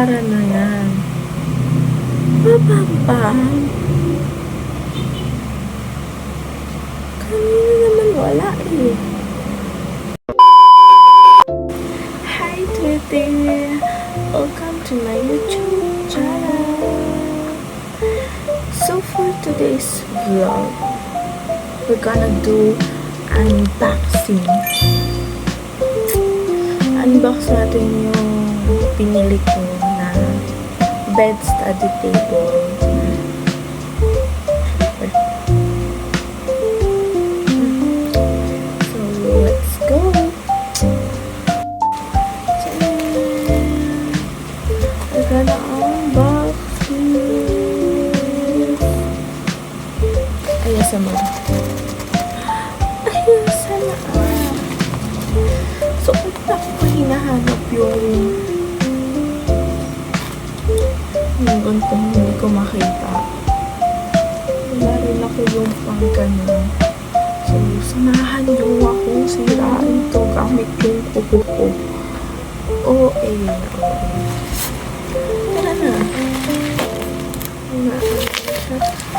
babayaran na yan. Mapapam. Kanina naman wala eh. Hi Twitter! Welcome to my YouTube channel. So for today's vlog, we're gonna do unboxing. Unbox natin yung pinili ko na bed study table. So let's go. We're gonna unbox this. Ayos naman. Ayos na. So, kung ako hinahanap yung ganito, hindi ko makita. Wala rin ako yung pang ganun. So, samahan nyo akong sirain to gamit yung kuko ko. Tara na.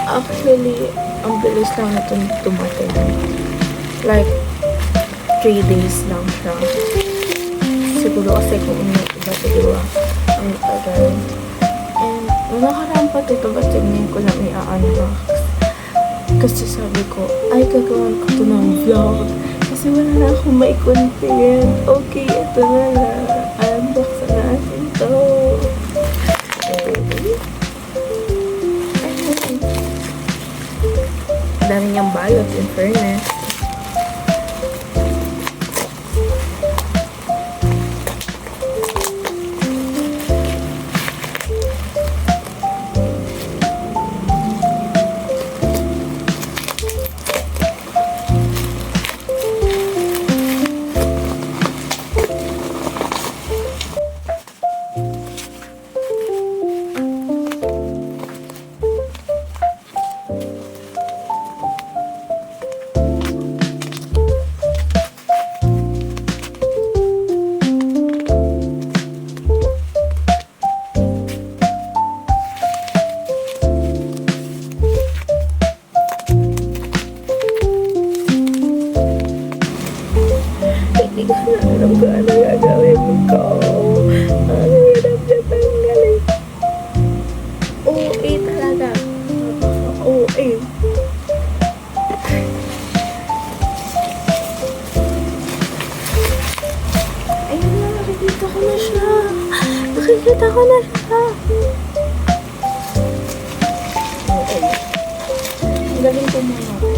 Actually, ang bilis lang na ito dumating. Like, 3 days lang siya. Siguro kasi kung iba diba, ang tagal. And, nakaraan pa ito, ba't ngayon ko lang i-unbox. Kasi sabi ko, ay gagawin ko ito ng vlog. Kasi wala na akong may content. Okay, ito na lang. Unbox na natin ito. Dami niyang balot, in fairness. Hindi ko na alam kung ano gagawin ko. Ang hirap na tanggalin. OA talaga. OA. Ayun na, nakikita ko na siya. Nakikita ko na siya. OA. Ang galing ko muna ako.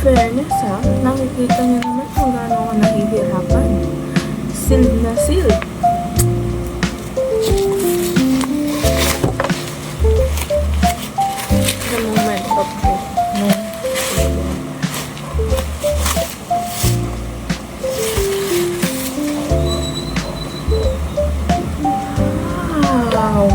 Fairness ha, nakikita niyo naman kung gaano ako nahihirapan. Sealed na sealed. The moment of truth. No. Wow.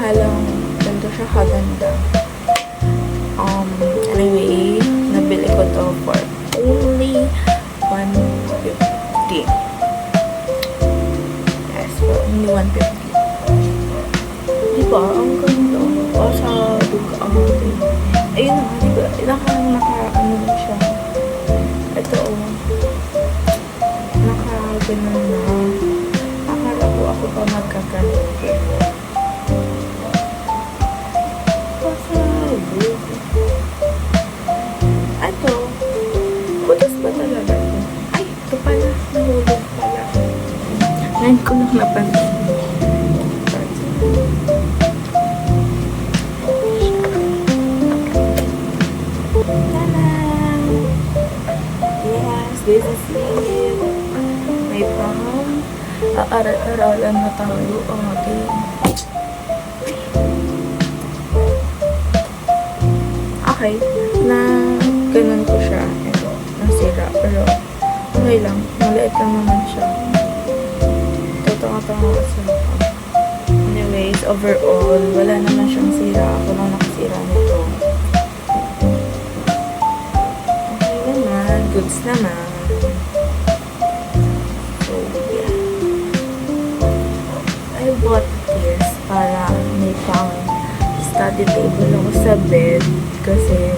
halang ganito siya kaganda. Anyway, nabili ko to for only 150. Yes, for only 150. Diba? Ang ganda. O sa duga ang ating. Ayun na, diba? Ano siya. Ito, naka-ganon na. Akala ko ako pa magkaganon. Pasabog. Ito, butas ba talaga ito? Ay, ito pala. Nahulog pala. Ngayon ko lang napansin. Yes, this is it. May pang aaral-aralan na tayo. Okay. Okay. Na ganun ko siya. Ito, nasira. Pero okay lang. Maliit lang naman siya. Totoo-totoo kasi ako. Anyways, overall, wala naman siyang sira. Ako lang nakasira nito. Goods naman. So, yeah. I bought this para may pang study table ako sa bed kasi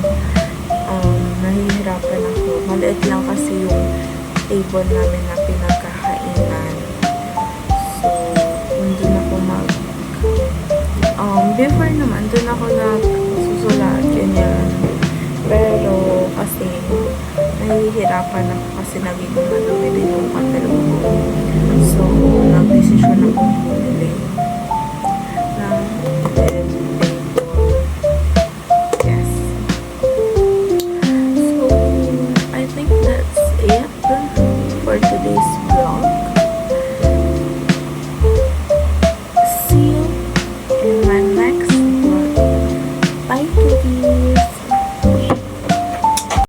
nahihirapan ako. Maliit lang kasi yung table namin na pinagkakainan. So, doon ako before naman, doon ako nagsusulat, ganyan. Pero, kasi, nahihirapan ako kasi naging madumi din yung pantalon ko. So, nag-desisyon ako bumili.